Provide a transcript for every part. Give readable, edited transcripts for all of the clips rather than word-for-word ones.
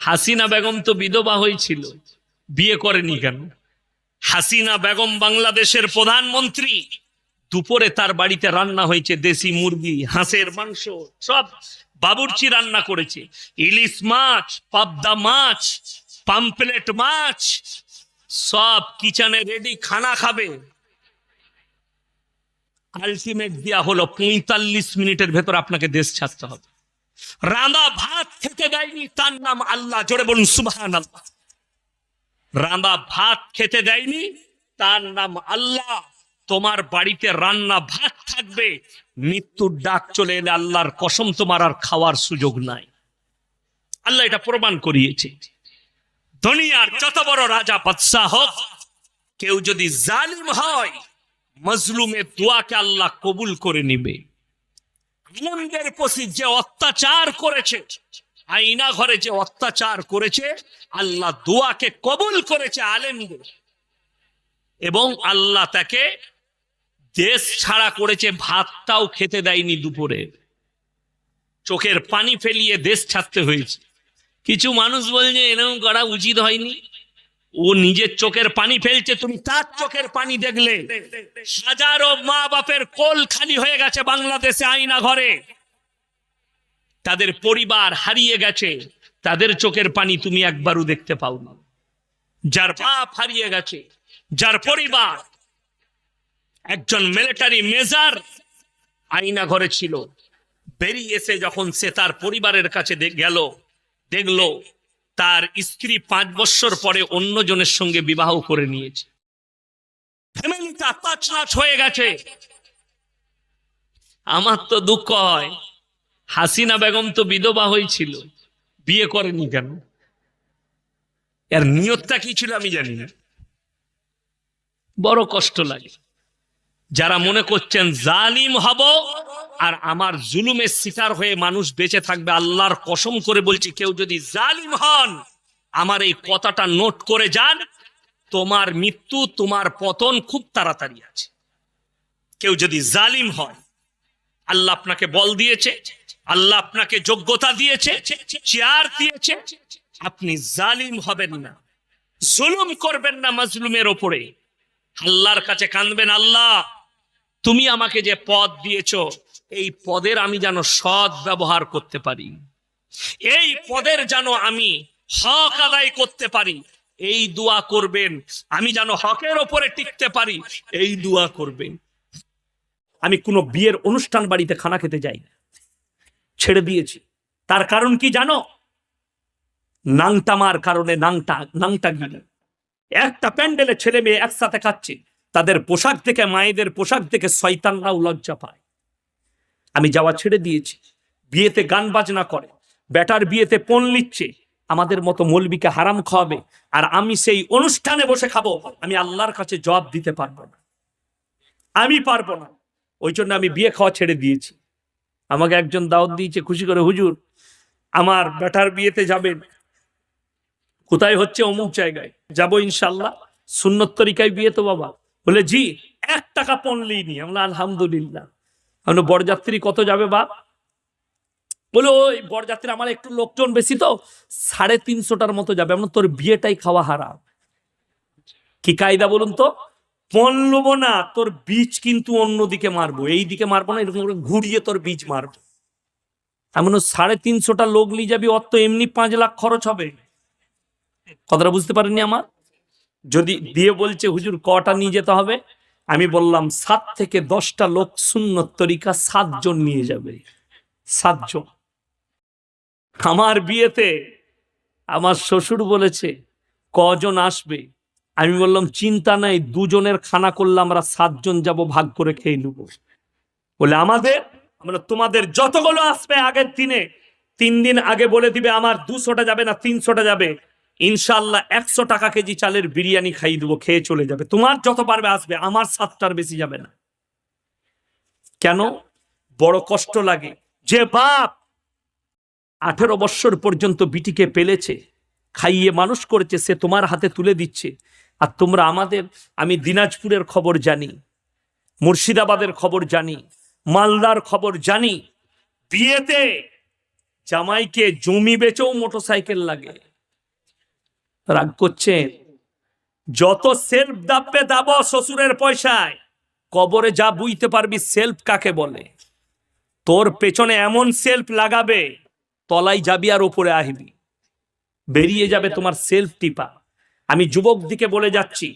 হাসিনা বেগম তো বিধবা হয়েছিল, বিয়ে করেনি কেন? হাসিনা বেগম বাংলাদেশের প্রধানমন্ত্রী, দুপুরে তার বাড়িতে রান্না হয়েছে দেশি মুরগি, হাঁসের মাংস, সব বাবুর্চি রান্না করেছে, ইলিশ মাছ, পাবদা মাছ, পাম্পলেট মাছ, সব কিচেনে রেডি, খানা খাবে। আলটিমেট দেয়া হলো 45 মিনিটের ভেতর আপনাকে দেশ ছাড়তে হবে। রাঁধা ভাত খেতে দেয়নি, তার নাম আল্লাহ। জোরে বলুন সুবহানাল্লাহ। রাঁধা ভাত খেতে দেয়নি, তার নাম আল্লাহ। তোমার বাড়িতে রান্না ভাত থাকবে, মৃত্যুর ডাক চলে এলে আল্লাহর কসম তোমার আর খাওয়ার সুযোগ নাই। আল্লাহ এটা প্রমাণ করিয়েছে। দুনিয়ার যত বড় রাজা বাদশা হোক, কেউ যদি জালিম হয়, মজলুমের দোয়াকে আল্লাহ কবুল করে নিবে। আলেমদের প্রতি যে অত্যাচার করেছে, আয়না ঘরে যে অত্যাচার করেছে, আল্লাহ দোয়াকে কবুল করেছে আলেমদের, এবং আল্লাহ তাকে দেশ ছাড়া করেছে। ভাতটাও খেতে দেয়নি দুপুরে, চোখের পানি ফেলিয়ে দেশ ছাড়তে হয়েছে। কিছু মানুষ বলছে এরকম করা উচিত হয়নি। ও নিজের চোখের পানি ফেলছে, তুমি তার চোখের পানি দেখলে। হাজারো মা বাপের কোল খালি হয়ে গেছে বাংলাদেশে আয়না ঘরে, তাদের পরিবার হারিয়ে গেছে, তাদের চোখের পানি তুমি একবারও দেখতে পাও না। যার বাপ হারিয়ে গেছে, যার পরিবার, একজন মিলিটারি মেজর আয়না ঘরে ছিল, বেরিয়ে এসে যখন সে তার পরিবারের কাছে গেল, দেখলো তার স্ত্রী 5 বছর পরে অন্যজনের সঙ্গে বিবাহ করে নিয়েছে। ফ্যামিলিটা তাছনাছ হয়ে গেছে। আমার তো দুঃখ হয়, হাসিনা বেগম তো বিধবা হয়েছিল, বিয়ে করেনি কেন? এর নিয়তটা কি ছিল আমি জানি না। বড় কষ্ট লাগে যারা মনে করছেন জালিম হব আর আমার জুলুমের শিকার হয়ে মানুষ বেঁচে থাকবে। আল্লাহর কসম করে বলছি, কেউ যদি জালিম হন, আমার এই কথাটা নোট করে যান, তোমার মৃত্যু, তোমার পতন খুব তাড়াতাড়ি আছে। কেউ যদি জালিম হয়, আল্লাহ আপনাকে বল দিয়েছে, আল্লাহ আপনাকে যোগ্যতা দিয়েছে, চেয়ার দিয়েছে, আপনি জালিম হবেন না, জুলুম করবেন না মাজলুমের ওপরে। আল্লাহর কাছে কাঁদবেন, আল্লাহ তুমি আমাকে যে পদ দিয়েছো, এই পদের আমি যেন সৎ ব্যবহার করতে পারি, এই পদের যেন আমি হক আদায় করতে পারি, এই দোয়া করবেন। আমি যেন হকের ওপরে টিকতে পারি, এই দোয়া করবেন। আমি কোনো বিয়ের অনুষ্ঠান বাড়িতে খানা খেতে যাই না, ছেড়ে দিয়েছি। তার কারণ কি জানো? নাংটামার কারণে। নাংটা গিয়ে একটা প্যান্ডেলে ছেলে মেয়ে একসাথে খাচ্ছে, তাদের পোশাক থেকে, মায়েদের পোশাক থেকে শয়তানরাও লজ্জা পায়। আমি যাওয়া ছেড়ে দিয়েছি। বিয়েতে গান বাজনা করে, বেটার বিয়েতে পণ লিচ্ছে, আমাদের মতো মৌলবীকে হারাম খাওয়াবে, আর আমি সেই অনুষ্ঠানে বসে খাবো। আমি আল্লাহর কাছে জবাব দিতে পারবো না, আমি পারবো না। ওই জন্য আমি বিয়ে খাওয়া ছেড়ে দিয়েছি। আমাকে একজন দাওয়াত দিয়েছে খুশি করে, হুজুর আমার বেটার বিয়েতে যাবেন। কোথায় হচ্ছে? অমুক জায়গায়। যাবো ইনশাল্লাহ। সুন্নত তরিকায় বিয়ে তো বাবা। বলে জি, 1 টাকা পণ লিনি। আমরা আলহামদুলিল্লাহ। আমরা বরযাত্রী কত যাবে বাপ? বলে ওই বরযাত্রী আমার একটু লোকজন বেশি তো 350টার মতো যাবে। আমরা তোর বিয়েটাই খাওয়া হারাম। কি কায়দা বলুন তো? পণ নেবো না, তোর বীজ কিন্তু অন্যদিকে মারবো, এই দিকে মারবো না, এরকম করে ঘুরিয়ে তোর বীজ মারবো। এমন 350টা লোক নিয়ে যাবি, অত এমনি 5 লাখ খরচ হবে। কথাটা বুঝতে পারেননি আমার? যদি দিয়ে বলছে হুজুর কটা নিয়ে যেতে হবে, আমি বললাম 7 থেকে 10টা লোক সুন্নত তরিকা 7 জন নিয়ে যাবে। 7 জন। আমার বিয়েতে আমার শ্বশুর বলেছে কজন আসবে, আমি বললাম চিন্তা নাই, 2 জনের খানা করলে আমরা 7 জন যাব, ভাগ করে খেয়ে নেব। বলে আমরা তোমাদের যতগুলো আসবে আগের দিনে 3 দিন আগে বলে দিবে, আমার 200টা যাবে না 300টা যাবে, ইনশাআল্লাহ 100 টাকা কেজি চালের বিরিয়ানি খাইয়ে দেবো, খেয়ে চলে যাবে। তোমার যত পারবে আসবে, আমার 7টার বেশি যাবে না। কেন? বড় কষ্ট লাগে যে বাপ 18 বছর পর্যন্ত বিটিকে পেলেছে, খাইয়ে মানুষ করেছে, সে তোমার হাতে তুলে দিচ্ছে। আর তোমরা আমি দিনাজপুরের খবর জানি, মুর্শিদাবাদের খবর জানি, মালদার খবর জানি। বিয়েতে জামাইকে জমি বেচেও মোটরসাইকেল লাগে। রাগ করছেন? যত সেলফ দাববে দাবো শ্বশুরের পয়সায়, কবরে যা বুঝতে পারবি সেলফ কাকে বলে। তোর পেছনে এমন সেলফ লাগাবে, তলায় যাবি আর উপরে আসবি, বেরিয়ে যাবে তোমার সেলফ টিপা। আমি যুবক দিকে বলে যাচ্ছি,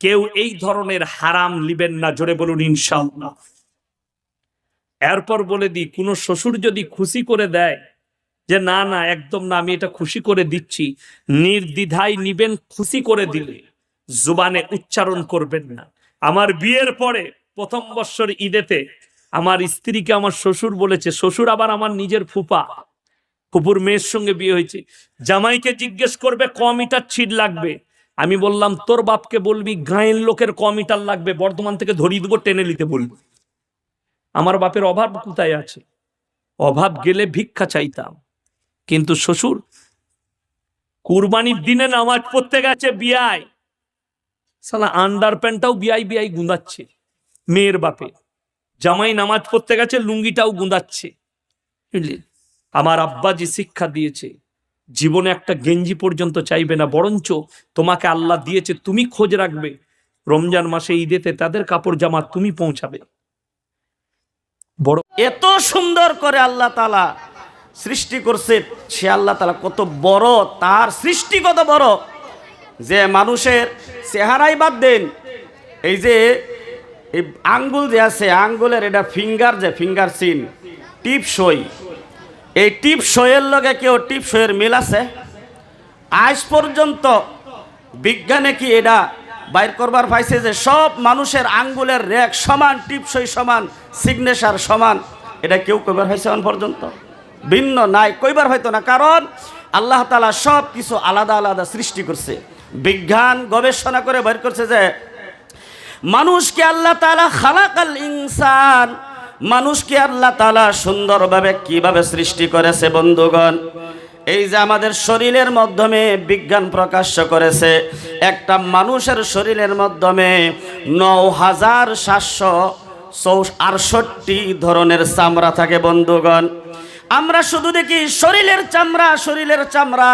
কেউ এই ধরনের হারাম লিবেন না, জোরে বলুন ইনশাআল্লাহ। এরপর বলে দিই, কোন শ্বশুর যদি খুশি করে দেয় যে না না একদম না, আমি এটা খুশি করে দিচ্ছি, নির্দ্বিধায় নিবেন। খুশি করে দিলে জুবানে উচ্চারণ করবেন না। আমার বিয়ের পরে প্রথম বৎসর ঈদেতে আমার স্ত্রীকে আমার শ্বশুর বলেছে, শ্বশুর আবার আমার নিজের ফুপা, ফুপুর মেয়ের সঙ্গে বিয়ে হয়েছে, জামাইকে জিজ্ঞেস করবে ক মিটার ছিট লাগবে। আমি বললাম তোর বাপকে বলবি গাঁয়ের লোকের ক মিটার লাগবে, বর্ধমান থেকে ধরিয়ে দেবো, টেনে নিতে বলবি। আমার বাপের অভাব কোথায় আছে? অভাব গেলে ভিক্ষা চাইতাম। কিন্তু শ্বশুর কুরবানির দিনে নামাজ পড়তে গেছে বিয়ায়, সালা আন্ডার প্যান্টটাও বিয়াই বিয়াই গুঁদাচ্ছে মেয়ের বাপে, জামাই নামাজ পড়তে গেছে লুঙ্গিটাও গুঁদাচ্ছে। বুঝলি, আমার আব্বাজি শিক্ষা দিয়েছে, জীবনে একটা গেঞ্জি পর্যন্ত চাইবে না, বরঞ্চ তোমাকে আল্লাহ দিয়েছে, তুমি খোঁজ রাখবে, রমজান মাসে ঈদেতে তাদের কাপড় জামা তুমি পৌঁছাবে। বড় এত সুন্দর করে আল্লাহ তাআলা সৃষ্টি করছে, সে আল্লাহ তাআলা কত বড়, তার সৃষ্টি কত বড়, যে মানুষের চেহারাই বাদ দেন, এই যে এই আঙ্গুল যে আছে, আঙ্গুলের এটা ফিঙ্গার, যে ফিঙ্গার সিন টিপ সই, এই টিপ সইয়ের লগে কেউ টিপ সইয়ের মিল আছে? আজ পর্যন্ত বিজ্ঞানে কি এটা বাইর করবার পাইছে যে সব মানুষের আঙ্গুলের রেখ সমান, টিপ সই সমান, সিগনেচার সমান? এটা কেউ কইবার হয়েছে এখন পর্যন্ত? ভিন্ন নাই, কইবার হয়তো না, কারণ আল্লাহ তাআলা সব কিছু আলাদা আলাদা সৃষ্টি করছে। বিজ্ঞান গবেষণা করে বের করছে যে মানুষকে আল্লাহ তাআলা খালাকাল ইনসান, মানুষকে আল্লাহ তাআলা সুন্দরভাবে কিভাবে সৃষ্টি করেছে বন্ধুগণ। এই যে আমাদের শরীরের মাধ্যমে বিজ্ঞান প্রকাশ করেছে, একটা মানুষের শরীরের মাধ্যমে ৯৭৬৮ ধরনের চামড়া থাকে বন্ধুগণ। আমরা শুধু দেখি শরীরের চামড়া, শরীরের চামড়া,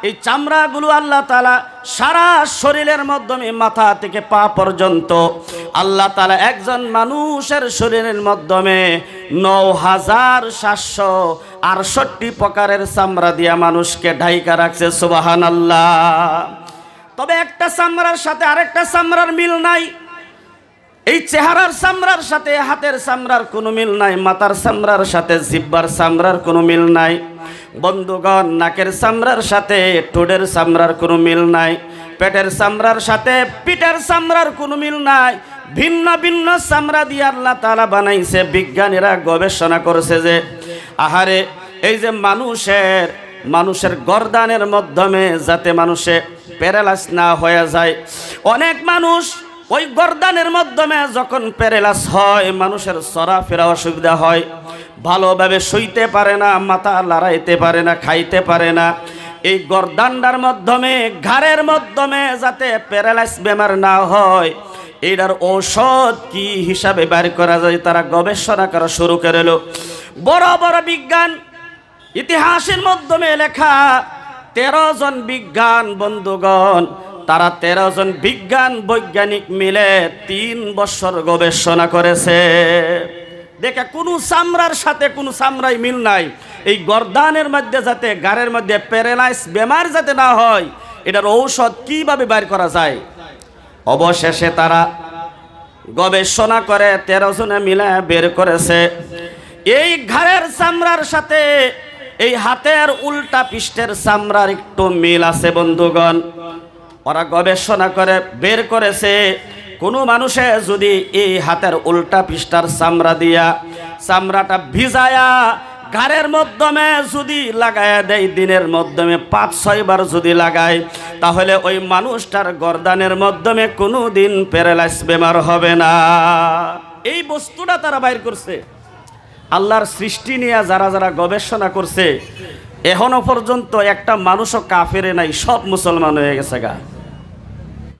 এই চামড়াগুলো আল্লাহ তাআলা সারা শরীরের মাধ্যমে মাথা থেকে পা পর্যন্ত আল্লাহ তাআলা একজন মানুষের শরীরের মাধ্যমে ৯৭৬৮ প্রকারের চামড়া দিয়া মানুষকে ঢাইকা রাখছে, সুবহানাল্লাহ। তবে একটা চামড়ার সাথে আরেকটা চামড়ার মিল নাই। এই চেহারার চামড়ার সাথে হাতের চামড়ার কোনো মিল নাই, মাথার চামড়ার সাথে জিহ্বার চামড়ার কোনো মিল নাই বন্ধুগণ, নাকের চামড়ার সাথে ঠোঁটের চামড়ার কোনো মিল নাই, পেটের চামড়ার সাথে পিঠের চামড়ার কোনো মিল নাই। ভিন্ন ভিন্ন চামড়া দিয়ে আল্লাহ তাআলা বানাইছে। বিজ্ঞানীরা গবেষণা করেছে যে আহারে, এই যে মানুষের গর্দানের মাধ্যমে যাতে মানুষে প্যারালাইজ না হয়ে যায়। অনেক মানুষ ওই গর্দানের মাধ্যমে যখন প্যারালাইজ হয়, মানুষের চলাফেরা অসুবিধা হয়, ভালোভাবে শুইতে পারে না, মাথা লড়াইতে পারে না, খাইতে পারে না। এই গর্দানটার মাধ্যমে, ঘাড়ের মাধ্যমে যাতে প্যারালাইজ বেমার না হয়, এটার ঔষধ কি হিসাবে বের করা যায়, তারা গবেষণা করা শুরু করে এলো। বড় বড় বিজ্ঞান ইতিহাসের মাধ্যমে লেখা 13 জন বিজ্ঞান বন্ধুগণ, তারা 13 জন বিজ্ঞান বৈজ্ঞানিক মিলে 3 বছর গবেষণা করেছে। দেখে কোনো চামড়ার সাথে কোনো চামড়াই মিল নাই। এই গর্দানের মধ্যে যাতে, গাড়ের মধ্যে প্যারালাইজ বেমার যাতে না হয়, এটার ঔষধ কিভাবে বের করা যায়। অবশেষে তারা গবেষণা করে 13 জনে মিলে বের করেছে এই ঘাড়ের চামড়ার সাথে এই হাতের উল্টা পৃষ্ঠের চামড়ার একটু মিল আছে বন্ধুগণ। ওরা গবেষণা করে বের করেছে, কোনো মানুষে যদি এই হাতের উল্টা পৃষ্ঠার চামড়া দিয়া চামড়াটা ভিজায়া ঘাড়ের মাধ্যমে যদি লাগায়া দেয়, দিনের মাধ্যমে 5-6 বার যদি লাগায়, তাহলে ওই মানুষটার গর্দানের মাধ্যমে কোনো দিন প্যারালাইজ বেমার হবে না। এই বস্তুটা তারা বাইর করছে। আল্লাহর সৃষ্টি নিয়ে যারা যারা গবেষণা করছে, এখনো পর্যন্ত একটা মানুষও কাফেরে নাই, সব মুসলমান হয়ে গেছে গা।